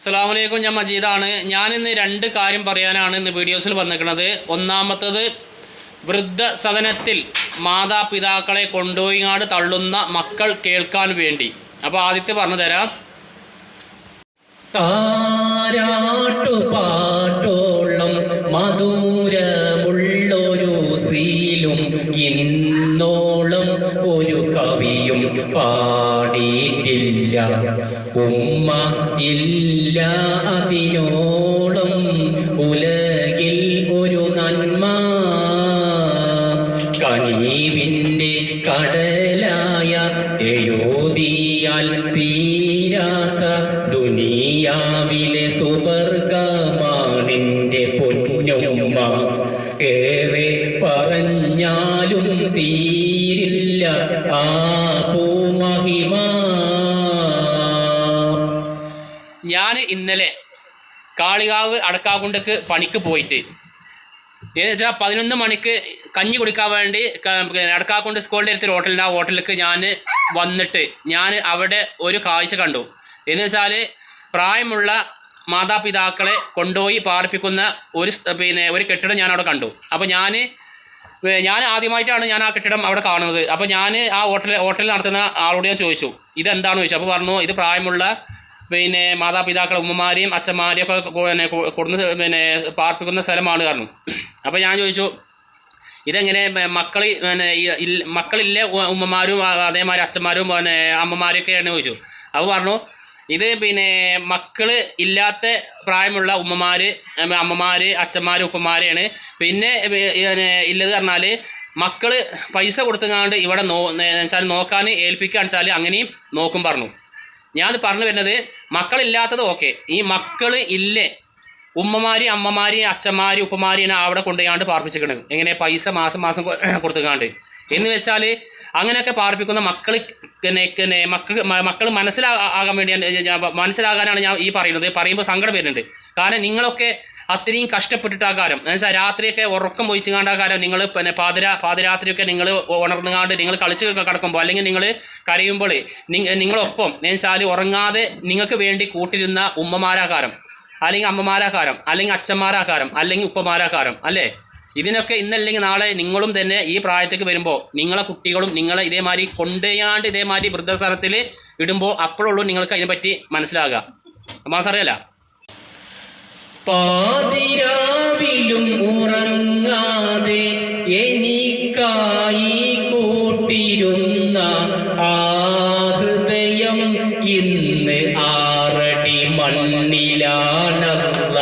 അസ്സലാമലൈക്കും, ഞാൻ മജീദാണ്. ഞാനിന്ന് രണ്ട് കാര്യം പറയാനാണ് ഇന്ന് വീഡിയോസിൽ വന്നിരിക്കുന്നത്. ഒന്നാമത്തത്, വൃദ്ധസദനത്തിൽ മാതാപിതാക്കളെ കൊണ്ടുപോയിങ്ങാണ്ട് തള്ളുന്ന മക്കൾ കേൾക്കാൻ വേണ്ടി. അപ്പോൾ ആദ്യത്തെ പറഞ്ഞു തരാം. താരാട്ടുപാട്ടോളം മധുരമുള്ളൊരു സീലും ഇന്നോളം ഒരു കവിയും പാടിയിട്ടില്ല. ഉമ്മ ഇല്ല അതിനോളം ഉലകിൽ ഒരു നന്മ. കനീവിൻ്റെ കടലായ എഴുതിയാൽ തീരാത്ത ദുനിയാവിലെ സുവർഗമാണിൻ്റെ പൊന്നുമ്മ. ഏറെ പറഞ്ഞാലും തീരില്ല ആ പൂമഹിമ. ഞാൻ ഇന്നലെ കാളികാവ് അടക്കാക്കുണ്ടക്ക് പണിക്ക് പോയിട്ട് ഏകദേശം 11 മണിക്ക് കഞ്ഞി കുടിക്കാൻ വേണ്ടി അടക്കാക്കുണ്ട് സ്കൂളിൻ്റെ അടുത്തൊരു ഹോട്ടലുണ്ട്. ആ ഹോട്ടലിലേക്ക് ഞാൻ വന്നിട്ട് ഞാൻ അവിടെ ഒരു കാഴ്ച കണ്ടു. എന്ന് വെച്ചാൽ പ്രായമുള്ള മാതാപിതാക്കളെ കൊണ്ടുപോയി പാർപ്പിക്കുന്ന ഒരു കെട്ടിടം ഞാൻ അവിടെ കണ്ടു. അപ്പോൾ ഞാൻ ആദ്യമായിട്ടാണ് ഞാൻ ആ കെട്ടിടം അവിടെ കാണുന്നത്. അപ്പോൾ ഞാൻ ആ ഹോട്ടലിൽ നടത്തുന്ന ആളോട് ഞാൻ ചോദിച്ചു, ഇതെന്താണെന്ന് ചോദിച്ചു. അപ്പോൾ പറഞ്ഞു, ഇത് പ്രായമുള്ള മാതാപിതാക്കളെ ഉമ്മമാരെയും അച്ഛന്മാരെയും ഒക്കെ കൊടുന്ന് പാർപ്പിക്കുന്ന സ്ഥലമാണ് പറഞ്ഞു. അപ്പോൾ ഞാൻ ചോദിച്ചു, ഇതെങ്ങനെ മക്കളില്ലേ ഉമ്മമാരും അതേമാതിരി അച്ഛന്മാരും അമ്മമാരൊക്കെയാണ് ചോദിച്ചു. അപ്പോൾ പറഞ്ഞു, ഇത് മക്കൾ ഇല്ലാത്ത പ്രായമുള്ള അമ്മമാർ അച്ഛന്മാർ ഉപ്പമാരെയാണ്. പിന്നെ ഇല്ലത് പറഞ്ഞാൽ മക്കൾ പൈസ കൊടുത്തുങ്ങാണ്ട് ഇവിടെ നോക്കാൻ ഏൽപ്പിക്കുകയാണെന്ന് വെച്ചാൽ അങ്ങനെയും നോക്കും പറഞ്ഞു. ഞാൻ പറഞ്ഞു വരുന്നത്, മക്കളില്ലാത്തത് ഓക്കെ, ഈ മക്കൾ ഇല്ലേ ഉമ്മമാർ അമ്മമാർ അച്ഛന്മാർ ഉപ്പമാരെയാണ് അവിടെ കൊണ്ടുപോയാണ്ട് പാർപ്പിച്ചിരിക്കുന്നത്. എങ്ങനെ പൈസ മാസം കൊടുത്തുകാണ്ട് എന്ന് വെച്ചാൽ അങ്ങനെയൊക്കെ പാർപ്പിക്കുന്ന മക്കൾ മനസ്സിലാകാനാണ് ഞാൻ ഈ പറയുന്നത്. പറയുമ്പോൾ സങ്കടം വരുന്നുണ്ട്. കാരണം നിങ്ങളൊക്കെ അത്രയും കഷ്ടപ്പെട്ടിട്ടാകാരം, എന്നുവെച്ചാൽ രാത്രിയൊക്കെ ഉറക്കം പൊയിച്ചുകാണ്ടാകാരം നിങ്ങൾ പാതിരാത്രിയൊക്കെ നിങ്ങൾ ഉണർന്നുകാണ്ട് നിങ്ങൾ കളിച്ച് കിടക്കുമ്പോൾ അല്ലെങ്കിൽ നിങ്ങൾ കരയുമ്പോൾ നിങ്ങളൊപ്പം എന്നുവെച്ചാൽ ഉറങ്ങാതെ നിങ്ങൾക്ക് വേണ്ടി കൂട്ടിരുന്ന ഉമ്മമാരാകാരം, അല്ലെങ്കിൽ അമ്മമാരാകാരം, അല്ലെങ്കിൽ അച്ഛന്മാരാകാരം, അല്ലെങ്കിൽ ഉപ്പമാരാകാരം അല്ലേ. ഇതിനൊക്കെ ഇന്നല്ലെങ്കിൽ നാളെ നിങ്ങളും തന്നെ ഈ പ്രായത്തേക്ക് വരുമ്പോൾ നിങ്ങളെ കുട്ടികളും നിങ്ങളെ ഇതേമാതിരി കൊണ്ടുപോയാണ്ട് ഇതേമാതിരി വൃദ്ധസ്ഥാനത്തിൽ ഇടുമ്പോൾ അപ്പോഴുള്ളൂ നിങ്ങൾക്ക് അതിനെപ്പറ്റി മനസ്സിലാകുക. മാസറിയല്ല. പാതിരാവിലും ഉറങ്ങാതെ എനിക്കായി കൂട്ടിരുന്ന ആ ഹൃദയം ഇന്ന് 6 അടി മണ്ണിലാണല്ല.